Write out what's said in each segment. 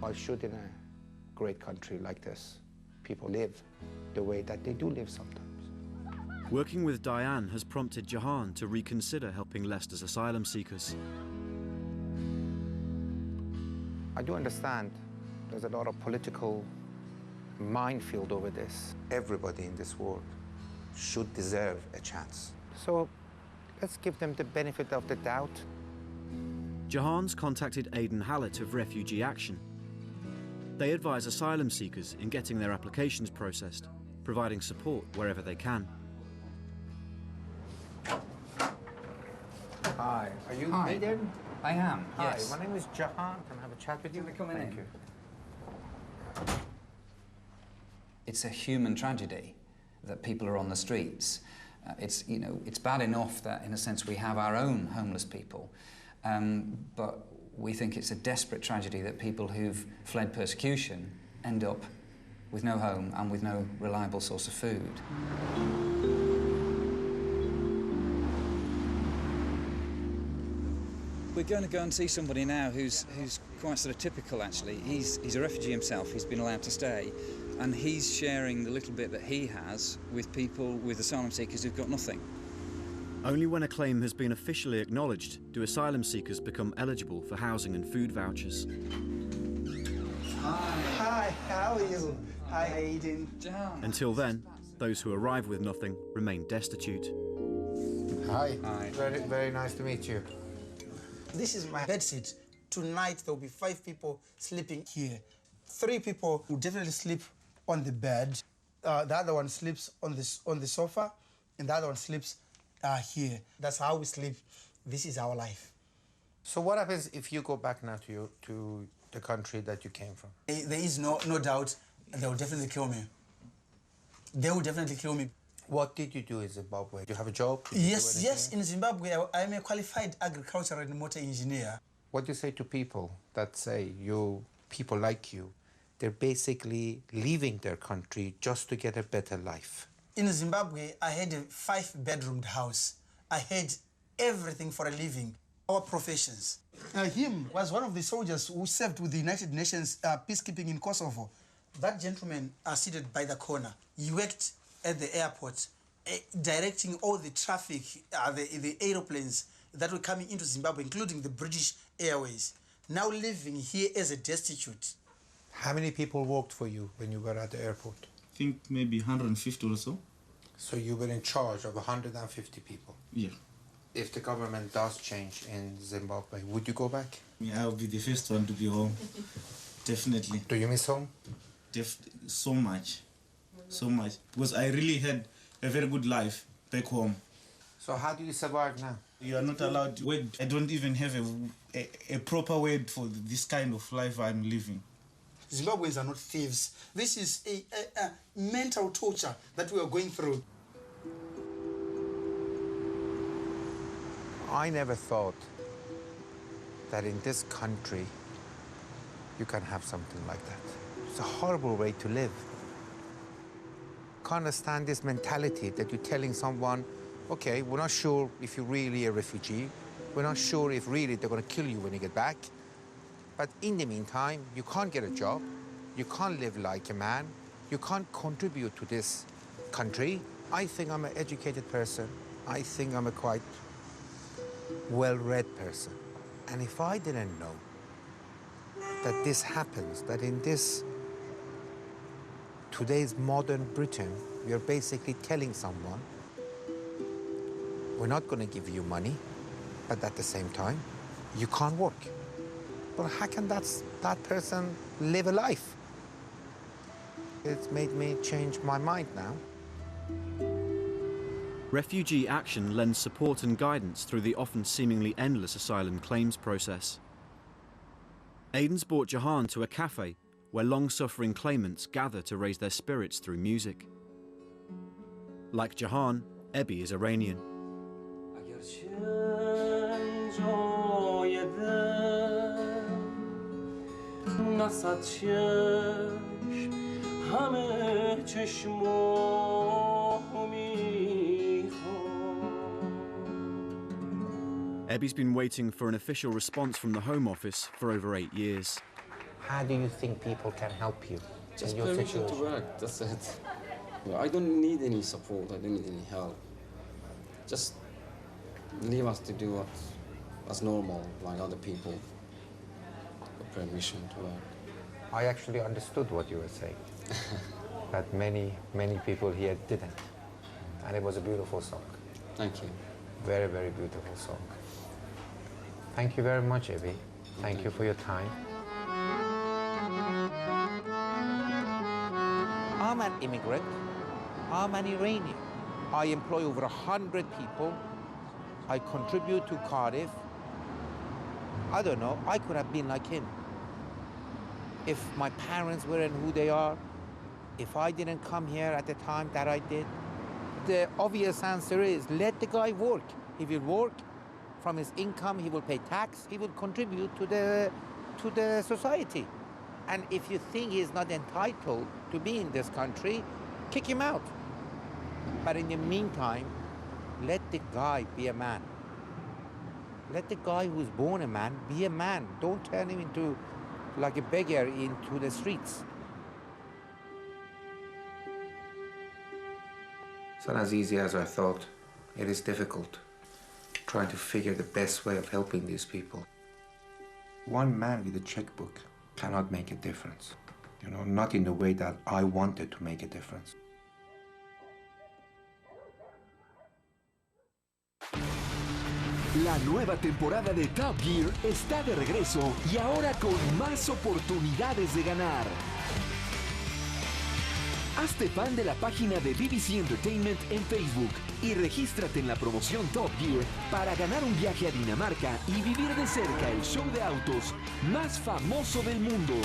Why should in a great country like this, people live the way that they do live sometimes? Working with Diane has prompted Jahan to reconsider helping Leicester's asylum seekers. I do understand there's a lot of political minefield over this. Everybody in this world should deserve a chance. So let's give them the benefit of the doubt. Jahan's contacted Aidan Hallett of Refugee Action. They advise asylum seekers in getting their applications processed, providing support wherever they can. Hi, are you Hi. Aidan? I am, Hi, yes. my name is Jahan. Can I have a chat with you? Come in. Thank you. It's a human tragedy that people are on the streets. It's bad enough that, in a sense, we have our own homeless people, but we think it's a desperate tragedy that people who've fled persecution end up with no home and with no reliable source of food. We're going to go and see somebody now who's quite sort of typical, actually. He's a refugee himself. He's been allowed to stay, and he's sharing the little bit that he has with people, with asylum seekers who've got nothing. Only when a claim has been officially acknowledged do asylum seekers become eligible for housing and food vouchers. Hi, how are you? Hi, Aidan. John. Until then, those who arrive with nothing remain destitute. Hi. Hi. Very, very nice to meet you. This is my bedsit. Tonight there will be 5 people sleeping here. 3 people will definitely sleep on the bed. The other one sleeps on the sofa, and the other one sleeps here. That's how we sleep. This is our life. So what happens if you go back now to the country that you came from? There is no doubt they will definitely kill me. They will definitely kill me. What did you do in Zimbabwe? Do you have a job? Did you do Yes, anything? in Zimbabwe, I am a qualified agricultural and motor engineer. What do you say to people that say people like you, they're basically leaving their country just to get a better life? In Zimbabwe, I had a 5-bedroomed house. I had everything for a living. Our professions. Him was one of the soldiers who served with the United Nations peacekeeping in Kosovo. That gentleman seated by the corner. He worked at the airport, directing all the traffic, the aeroplanes that were coming into Zimbabwe, including the British Airways. Now living here as a destitute. How many people worked for you when you were at the airport? I think maybe 150 or so. So you were in charge of 150 people? Yeah. If the government does change in Zimbabwe, would you go back? Yeah, I'll be the first one to be home. Definitely. Do you miss home? So much. So much. Because I really had a very good life back home. So how do you survive now? You are not allowed to work. I don't even have a proper word for this kind of life I'm living. Zimbabweans are not thieves. This is a mental torture that we are going through. I never thought that in this country you can have something like that. It's a horrible way to live. Can't understand this mentality that you're telling someone, okay, we're not sure if you're really a refugee. We're not sure if really they're going to kill you when you get back. But in the meantime, you can't get a job. You can't live like a man. You can't contribute to this country. I think I'm an educated person. I think I'm a quite well-read person. And if I didn't know that this happens, that in this today's modern Britain, we are basically telling someone, we're not going to give you money, but at the same time, you can't work. Well, how can that person live a life? It's made me change my mind now. Refugee Action lends support and guidance through the often seemingly endless asylum claims process. Aidan's brought Jahan to a cafe where long-suffering claimants gather to raise their spirits through music. Like Jahan, Ebi is Iranian. Ebi's been waiting for an official response from the Home Office for over 8 years. How do you think people can help you Just in your permission situation? to work, that's it. Well, I don't need any support, I don't need any help. Just leave us to do what's normal, like other people. Permission to work. I actually understood what you were saying. But many people here didn't. And it was a beautiful song. Thank you. Very, very beautiful song. Thank you very much, Evie. Thank you for your time. I'm an immigrant. I'm an Iranian. I employ over 100 people. I contribute to Cardiff. I don't know, I could have been like him. If my parents weren't who they are, if I didn't come here at the time that I did, the obvious answer is let the guy work. He will work. From his income, he will pay tax. He will contribute to the society. And if you think he's not entitled to be in this country, kick him out. But in the meantime, let the guy be a man. Let the guy who's born a man be a man. Don't turn him into like a beggar into the streets. It's not as easy as I thought. It is difficult, trying to figure the best way of helping these people. One man with a checkbook cannot make a difference. You know, not in the way that I wanted to make a difference. La nueva temporada de Top Gear está de regreso y ahora con más oportunidades de ganar. Hazte fan de la página de BBC Entertainment en Facebook y regístrate en la promoción Top Gear para ganar un viaje a Dinamarca y vivir de cerca el show de autos más famoso del mundo.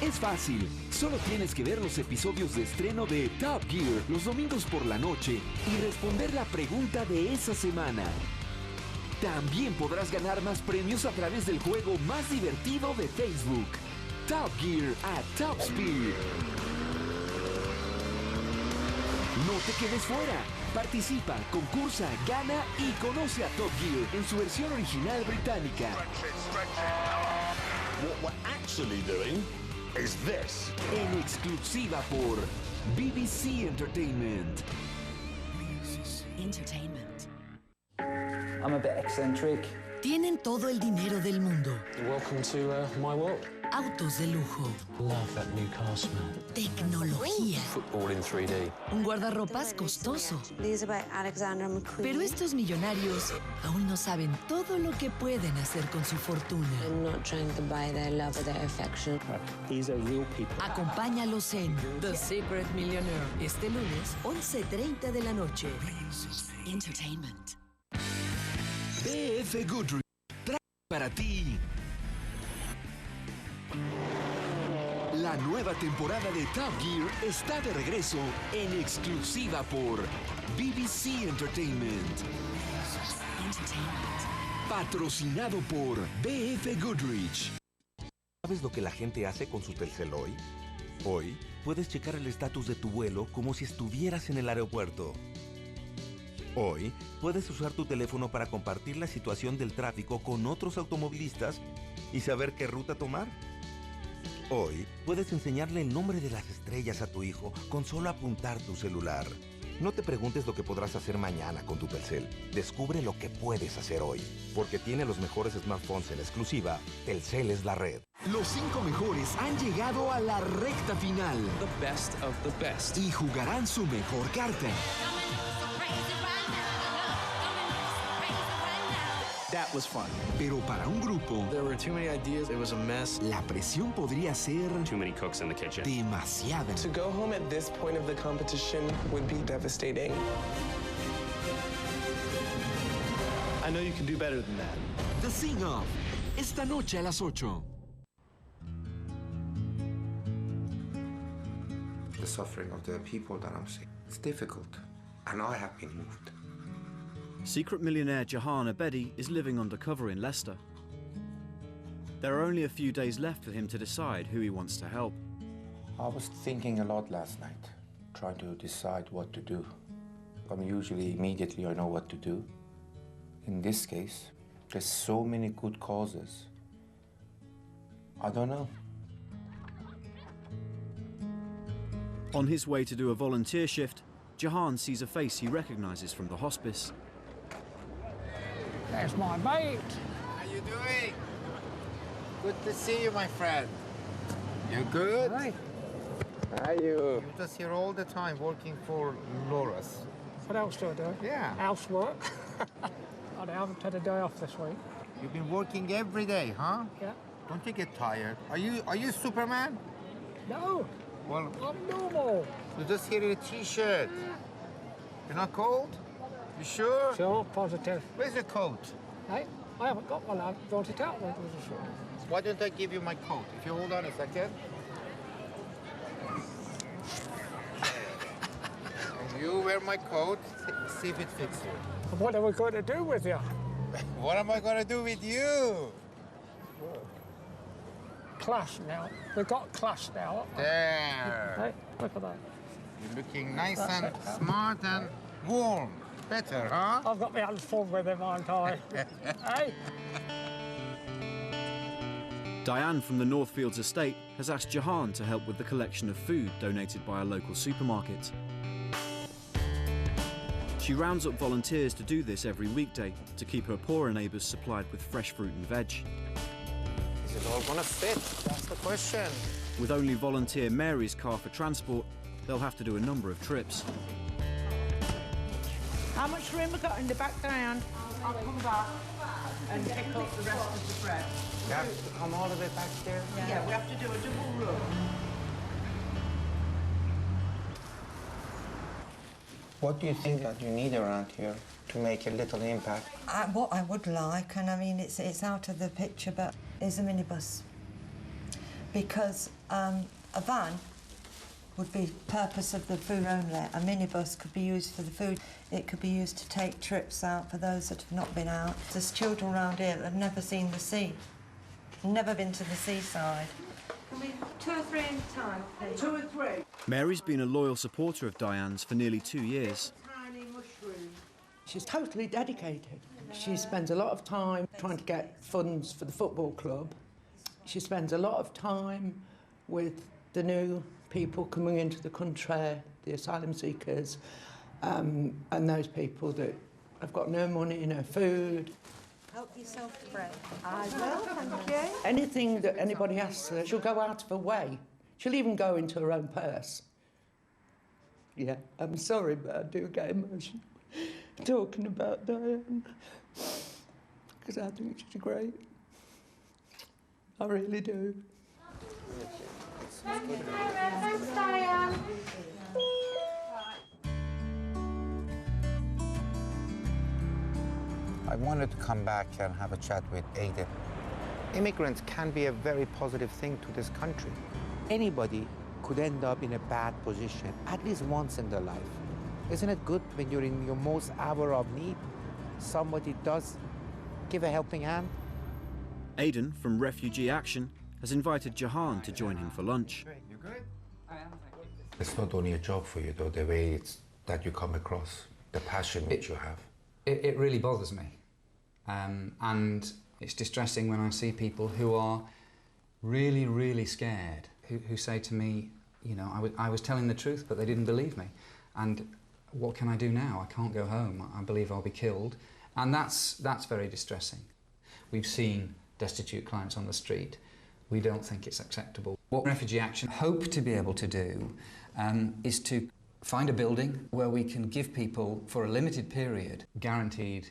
Es fácil, solo tienes que ver los episodios de estreno de Top Gear los domingos por la noche y responder la pregunta de esa semana. También podrás ganar más premios a través del juego más divertido de Facebook, Top Gear at Top Speed. No te quedes fuera. Participa, concursa, gana y conoce a Top Gear en su versión original británica. What we're actually doing is this. En exclusiva por BBC Entertainment. Entertainment. I'm a bit eccentric. Tienen todo el dinero del mundo. Welcome to my world. Autos de lujo. Love that new car smell. Tecnología. Football in 3D. Un guardarropas costoso. These are by Alexander McQueen. Pero estos millonarios aún no saben todo lo que pueden hacer con su fortuna. I'm not trying to buy their love or their affection. These are real people. Acompáñalos en The Secret Millionaire. Este lunes, 11:30 de la noche. Entertainment. BF Goodrich trae para ti la nueva temporada de Top Gear está de regreso en exclusiva por BBC Entertainment. Patrocinado por BF Goodrich. ¿Sabes lo que la gente hace con su Telcel hoy? Hoy puedes checar el estatus de tu vuelo como si estuvieras en el aeropuerto. Hoy puedes usar tu teléfono para compartir la situación del tráfico con otros automovilistas y saber qué ruta tomar. Hoy puedes enseñarle el nombre de las estrellas a tu hijo con solo apuntar tu celular. No te preguntes lo que podrás hacer mañana con tu Telcel. Descubre lo que puedes hacer hoy. Porque tiene los mejores smartphones en exclusiva, Telcel es la red. Los 5 mejores han llegado a la recta final. The best of the best. Y jugarán su mejor carta. That was fun. Pero para un grupo, There were too many ideas. It was a mess. la presión podría ser Too many cooks in the kitchen. demasiada. To go home at this point of the competition would be devastating. I know you can do better than that. The Sing-Off, esta noche a las 8. The suffering of the people that I'm seeing. It's difficult, and I have been moved. Secret millionaire Jahan Abedi is living undercover in Leicester. There are only a few days left for him to decide who he wants to help. I was thinking a lot last night, trying to decide what to do. Usually, immediately I know what to do. In this case, there's so many good causes. I don't know. On his way to do a volunteer shift, Jahan sees a face he recognises from the hospice. That's my mate. How you doing? Good to see you, my friend. You good? Hi. How are you? You're just here all the time working for Laura's. What else do I do? Yeah. Housework. I haven't had a day off this week. You've been working every day, huh? Yeah. Don't you get tired? Are you Superman? No. Well, I'm normal. you're just here in a t-shirt. You're not cold? You sure? Sure, positive. Where's your coat? Hey, I haven't got one. I brought it out. Why don't I give you my coat? If you hold on a second. And you wear my coat, see if it fits you. What are we going to do with you? What am I going to do with you? Class now. We've got class now. There. Hey, look at that. You're looking nice That's and it. smart and warm. Better, huh? I've got my hands full with him, aren't I? Hey? Diane from the Northfields estate has asked Jahan to help with the collection of food donated by a local supermarket. She rounds up volunteers to do this every weekday to keep her poorer neighbours supplied with fresh fruit and veg. Is it all gonna fit? That's the question. With only volunteer Mary's car for transport, they'll have to do a number of trips. How much room we got in the back, Diane? I'll come back and pick up the rest of the bread. You have to come all the way back there? Yeah, we have to do a double row. What do you think that you need around here to make a little impact? What I would like, and I mean it's out of the picture, but is a minibus. Because a van would be purpose of the food only. A minibus could be used for the food. It could be used to take trips out for those that have not been out. There's children around here that have never seen the sea, never been to the seaside. Can we have 2 or 3 at a time, please? 2 or 3. Mary's been a loyal supporter of Diane's for nearly 2 years. Tiny mushroom. She's totally dedicated. She spends a lot of time trying to get funds for the football club. She spends a lot of time with the new people coming into the country, the asylum seekers, and those people that have got no money, no food. Help yourself to bread. I will, thank you. Anything that anybody asks her, she'll go out of her way. She'll even go into her own purse. Yeah, I'm sorry, but I do get emotional talking about Diane, because I think she's great. I really do. Thanks, Diane. I wanted to come back and have a chat with Aiden. Immigrants can be a very positive thing to this country. Anybody could end up in a bad position at least once in their life. Isn't it good when you're in your most hour of need, somebody does give a helping hand? Aidan from Refugee Action has invited Jahan to join him for lunch. You good? It's not only a job for you, though, the way that you come across, the passion which you have. It really bothers me. And it's distressing when I see people who are really, really scared, who say to me, you know, I was telling the truth, but they didn't believe me. And what can I do now? I can't go home. I believe I'll be killed. And that's very distressing. We've seen destitute clients on the street. We don't think it's acceptable. What Refugee Action hope to be able to do is to find a building where we can give people, for a limited period, guaranteed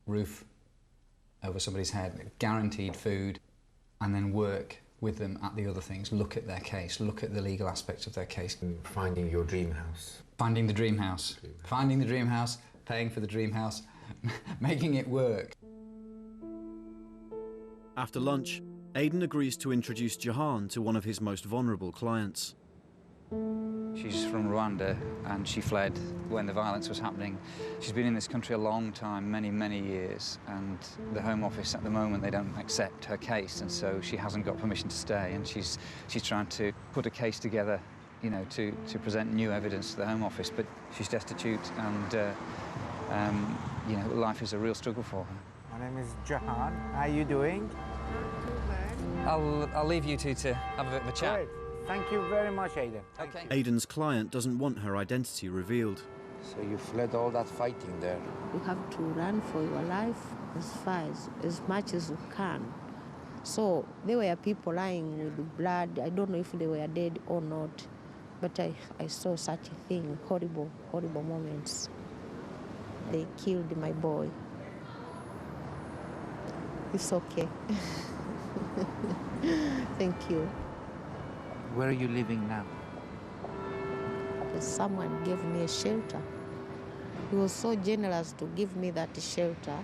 roof over somebody's head, guaranteed food, and then work with them at the other things, look at their case, look at the legal aspects of their case. Finding your dream house. Finding the dream house. Finding the dream house, paying for the dream house, making it work. After lunch, Aidan agrees to introduce Jahan to one of his most vulnerable clients. She's from Rwanda and she fled when the violence was happening. She's been in this country a long time, many, many years, and the Home Office at the moment, they don't accept her case, and so she hasn't got permission to stay, and she's trying to put a case together, you know, to present new evidence to the Home Office, but she's destitute and, you know, life is a real struggle for her. My name is Jahan. How are you doing? I'll leave you two to have a bit of a chat. Great. Thank you very much, Aidan. Okay. Aidan's client doesn't want her identity revealed. So you fled all that fighting there. You have to run for your life as much as you can. So there were people lying with blood. I don't know if they were dead or not, but I saw such a thing, horrible, horrible moments. They killed my boy. It's okay. Thank you. Where are you living now? Someone gave me a shelter. He was so generous to give me that shelter.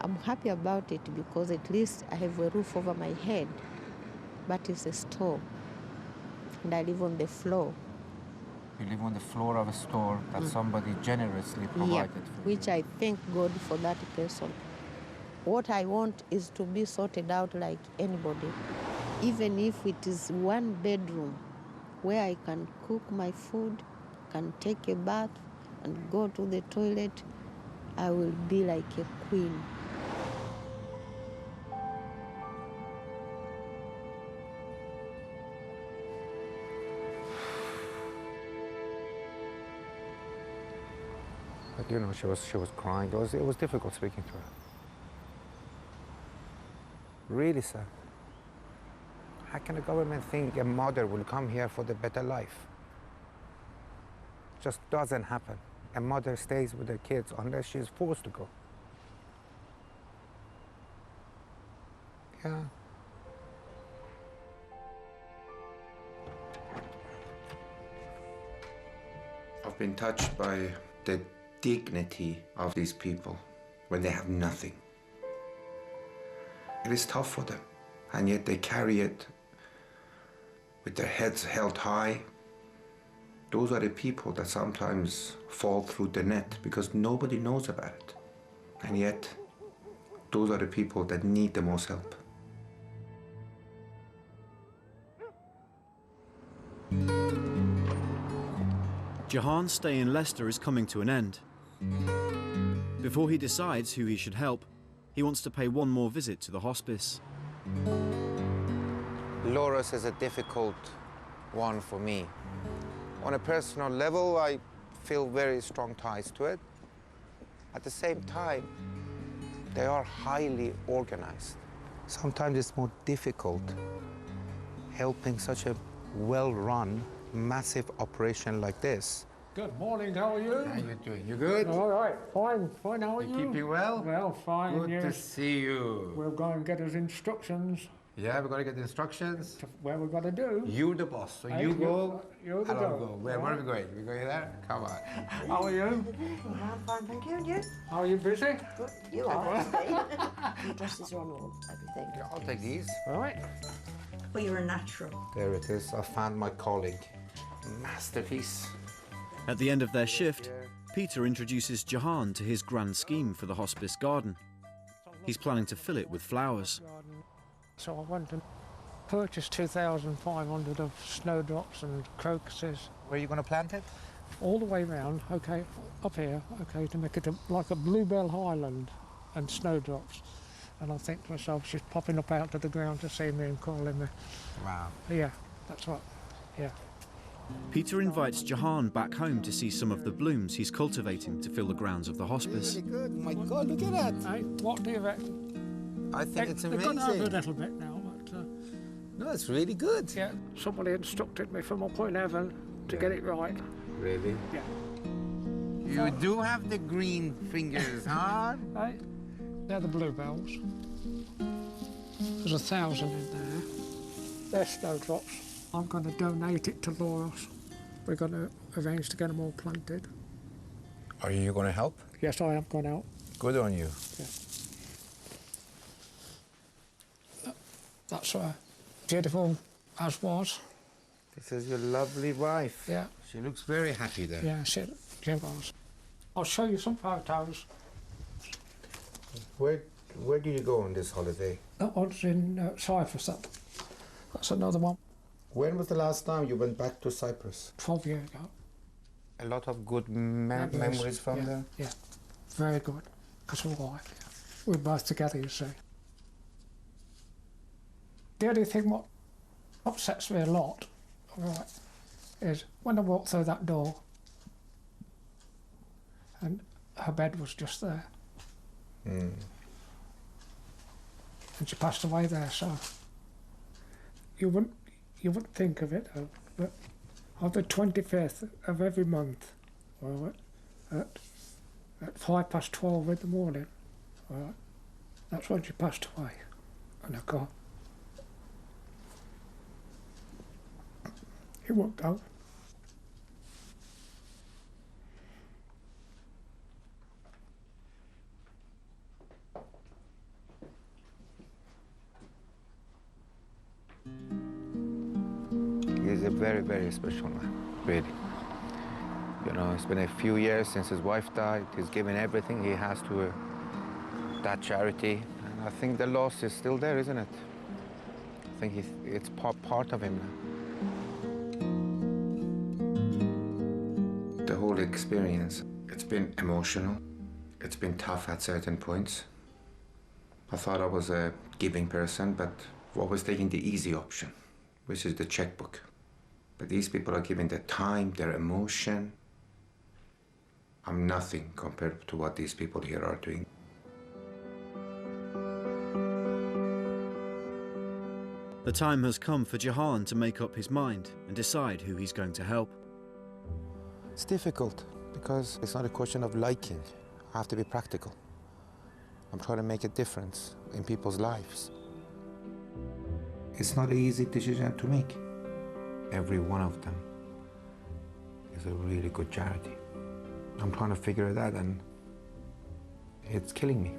I'm happy about it because at least I have a roof over my head, but it's a store, and I live on the floor. You live on the floor of a store that somebody generously provided for which you. I thank God for that person. What I want is to be sorted out like anybody, even if it is one bedroom where I can cook my food, can take a bath, and go to the toilet. I will be like a queen. But you know, she was crying. It was difficult speaking to her. Really sad. How can the government think a mother will come here for the better life? Just doesn't happen. A mother stays with her kids unless she's forced to go. Yeah. I've been touched by the dignity of these people when they have nothing. It is tough for them, and yet they carry it with their heads held high. Those are the people that sometimes fall through the net because nobody knows about it. And yet, those are the people that need the most help. Jahan's stay in Leicester is coming to an end. Before he decides who he should help, he wants to pay one more visit to the hospice. Loras is a difficult one for me. On a personal level, I feel very strong ties to it. At the same time, they are highly organized. Sometimes it's more difficult helping such a well-run, massive operation like this. Good morning, how are you? How are you doing? You good? All right, fine, how are you? Keeping well? Well, fine, Good yes. to see you. We'll go and get his instructions. Yeah, we're going to get the instructions. Where we've got to do. You're the boss, so Hey, you go, you're the and I'll go. go. Where are we going? We're going there? Come on. How are you? I'm fine, thank you. And you? Are you busy? Good. You are. Your dresses are on all, everything. Yeah, I'll take these. All right. Well, you're a natural. There it is. I found my colleague. Masterpiece. At the end of their shift, Peter introduces Jahan to his grand scheme for the hospice garden. He's planning to fill it with flowers. So I went and purchased 2,500 of snowdrops and crocuses. Where are you going to plant it? All the way round, okay, up here, okay, to make it like a bluebell highland and snowdrops. And I think to myself, she's popping up out to the ground to see me and calling me. Wow. Yeah, that's right, yeah. Peter invites Jahan back home to see some of the blooms he's cultivating to fill the grounds of the hospice. Really good. My God, look at that. Hey, what do you reckon? I think it's They've amazing. gone over a little bit now, but... No, it's really good. Yeah, somebody instructed me from up in heaven to get it right. Really? Yeah. You do have the green fingers, huh? Hey, they're the bluebells. There's 1,000 in there. They're snowdrops. I'm going to donate it to Loras. We're going to arrange to get them all planted. Are you going to help? Yes, I am going out. Good on you. Yeah. That's beautiful as was. This is your lovely wife. Yeah. She looks very happy there. Yeah, she was. I'll show you some photos. Where did you go on this holiday? That one's in Cyprus. That's another one. When was the last time you went back to Cyprus? 12 years ago. A lot of good memories from there? Yeah, very good. Because of wife. We're both together, you see. The only thing what upsets me a lot, right, is when I walked through that door and her bed was just there. And she passed away there, so you wouldn't think of it, but on the 25th of every month, right, at 12:05 in the morning, right, that's when she passed away in a car. It worked out. He's a very, very special man, really. You know, it's been a few years since his wife died. He's given everything he has to that charity. And I think the loss is still there, isn't it? I think it's part of him now. The whole experience, it's been emotional. It's been tough at certain points. I thought I was a giving person, but I was taking the easy option, which is the checkbook. But these people are giving their time, their emotion. I'm nothing compared to what these people here are doing. The time has come for Jahan to make up his mind and decide who he's going to help. It's difficult because it's not a question of liking. I have to be practical. I'm trying to make a difference in people's lives. It's not an easy decision to make. Every one of them is a really good charity. I'm trying to figure it out and it's killing me.